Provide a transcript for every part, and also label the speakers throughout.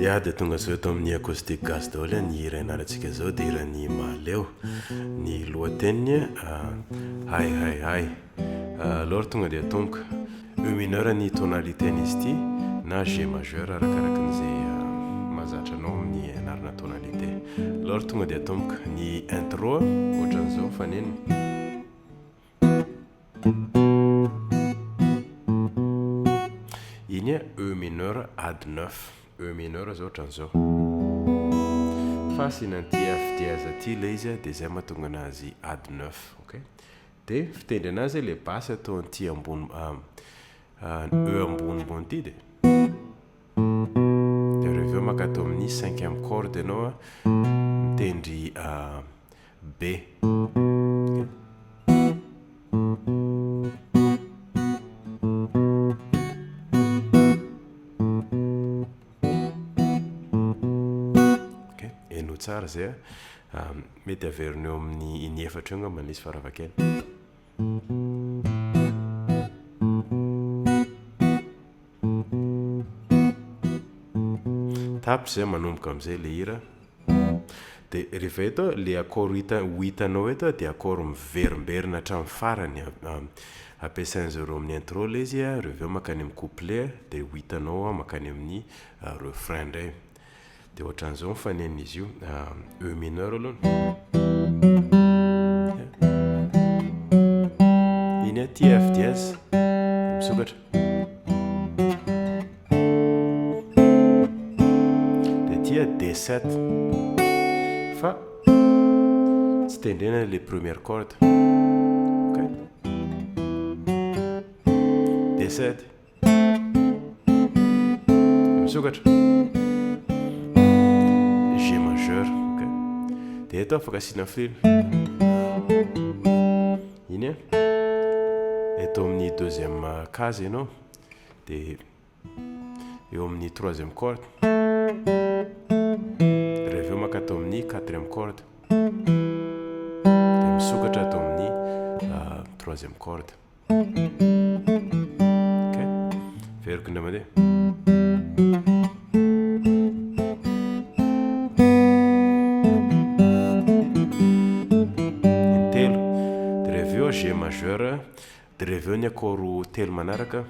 Speaker 1: Ya dia tonga zao eto amin'ny acoustique gasy daholo ny hira ianarantsika zao dia hiran'ny Mahaleo. Ny lohateniny hay hay hay. Alors tonga dia tomboka E mineur ny tonalitén'izy ity na G majeur arakarakan'izay mahazatra anao amin'ny anarana tonalité. Alors tonga dia tomboka ny intro ohatran'izao faneniny. Iny E mineur ad 9. E mineur zao ohatran'izao. Fa sinanty F dièse aty ilay izy dia izay mahatonga anazy ad 9. Okay? Dia fitendry anazy ilay basy atao anty ambony E ambonimbony ity dia reveo maka atao amin'ny 5e corde ianao mitendry B. Eno tsara zay mety averineo amin'ny inefatra eo ngambany izy faravakely. Tapy zay manomboka amin'izay le hira. Dia rehefa eto le accord hitanao eto dia accord miverimberina hatramin'ny farany ampiasain'zareo amin'ny intro le izy reveo makany amin'ny couplet dia hitanao makany amin'ny refrain indray. Dia ohatran'izao mifanen'izy io E mineur aloha. Iny aty F dièse misokatra. Dia aty D7 fa tsy tendrena les premières cordes. Okay? D7 misokatra. G majeur. Okay? Dia eto afaka asiana fil. Iny eto amin'ny deuxième case ianao dia eo amin'ny troisième corde. Reveo maka atao amin'ny quatrième corde. Dia misokatra atao amin'ny troisième corde. Okay? Veriko indray mandeha. Intelo. Dia reveo G majeur. Dia reveo ny accord telo manaraka.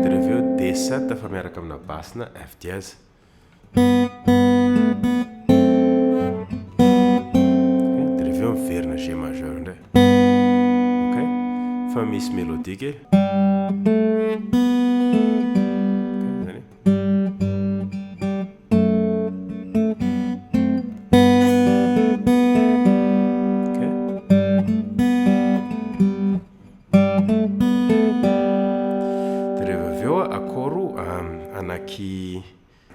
Speaker 1: Dia reveo D7 fa miaraka amina basina F dièse. Dia reveo miverina G majeur indray. Okay? Fa misy melodie kely. Anaky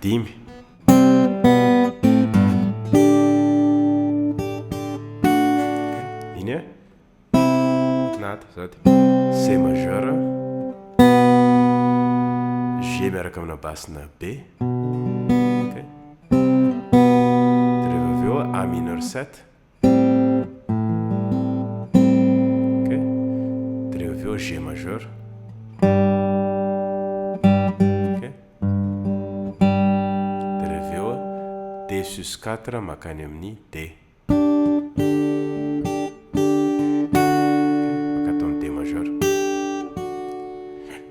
Speaker 1: dimy. Iny nata zady C majeur, G miaraka amina basina B. Okay? Dia rehefa avy eo A mineur 7. Okay? Dia rehefa avy eo G majeur. D sus 4 makany amin'ny D. Maka atao amin'ny D majeur.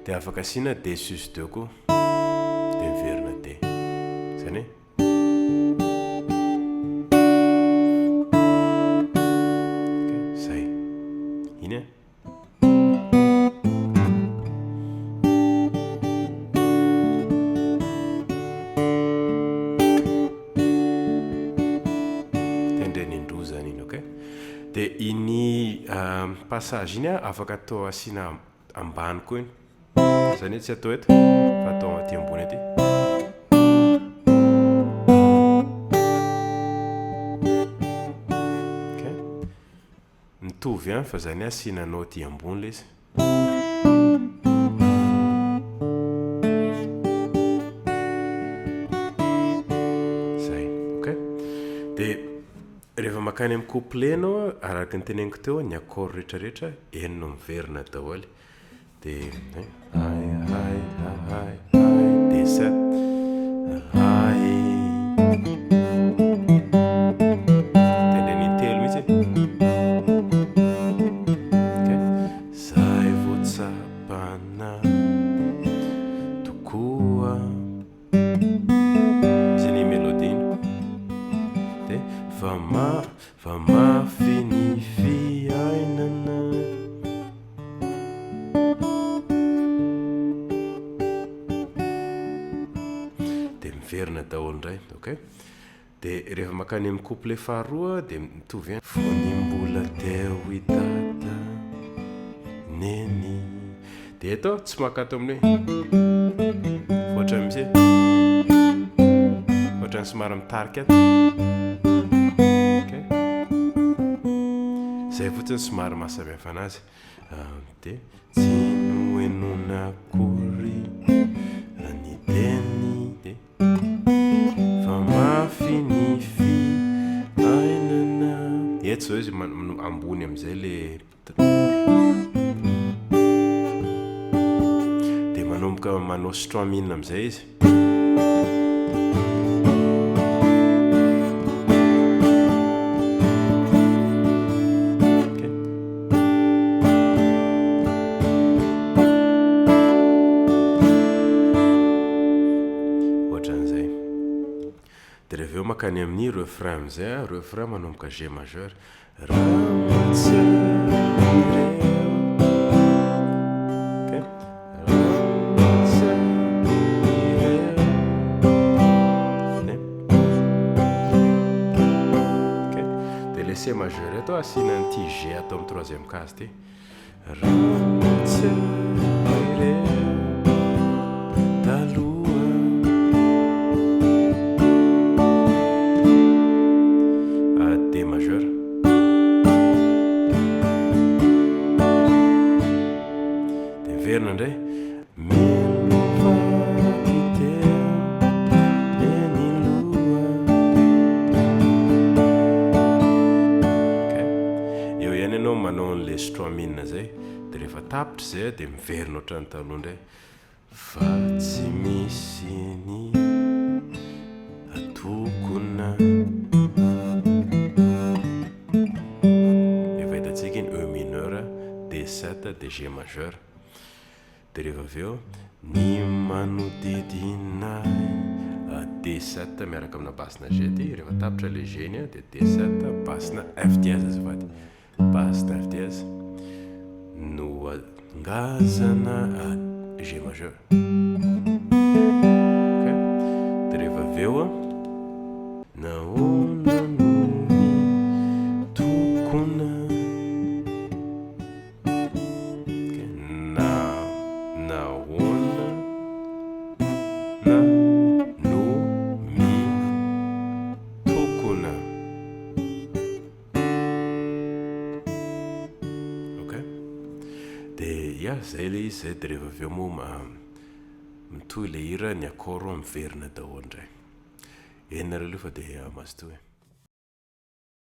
Speaker 1: Dia afaka asiana D sus 2 koa. Dia miverina D. Zany zay. Iny dia iny passage iny afaka atao asiana ambany koa iny. Zany tsy atao eto fa atao aty ambony aty. Okay? Mitovy fa zany asiananao aty ambony le izy. Zay. Okay? Dia rehefa makany amin'ny couplet anao araka ny teneniko teo ny accord rehetrarehetra enina miverina daholo. Dia hay hay hay hay D7 fa mafy ny fiainana. Dia miverina daholo indray, okay? Dia rehefa makany amin'ny couplet faharoa dia mitovy ihany. Fonimbola teo hitata neny. Dia eto tsy makato amin'ny hoe ohatrany misy ohatrany somary mitarika ato, okay? Zay fotsiny somary mahasamihafa anazy. Dia tsy noenona akory ny teny dia fa mafy ny fiainana. Eto zao izy ambony amin'izay le dia manomboka manao stramine amin'izay izy. Dia rehefa eo makany amin'ny refrain amin'izay, refrain manomboka G majeur. Dia le C majeur eto asina an'ity G atao amin'ny troisième case ty. Verna indray. Eo ihany ianao manao an'le stramine zay. Dia rehefa tapitra zay dia miverina ohatrany taloha indray. Fa tsy misy ny atokona. Efa hitantsika iny E mineur, D7, dia G majeur. Dia rehefa avy eo ny manodidinay D7 miaraka amina basina G ty. Rehefa tapitra le G iny dia D7 basina F dièse azafady, basina F dièse no angazana G majeur. Okay? Dia rehefa avy eo nahoana no ny tokona. Dia zay le izy zay. Dia rehefa avy eo moa mitohy le hira, ny akôro miverina daholo indray. Enina reo fa dia mazotoy.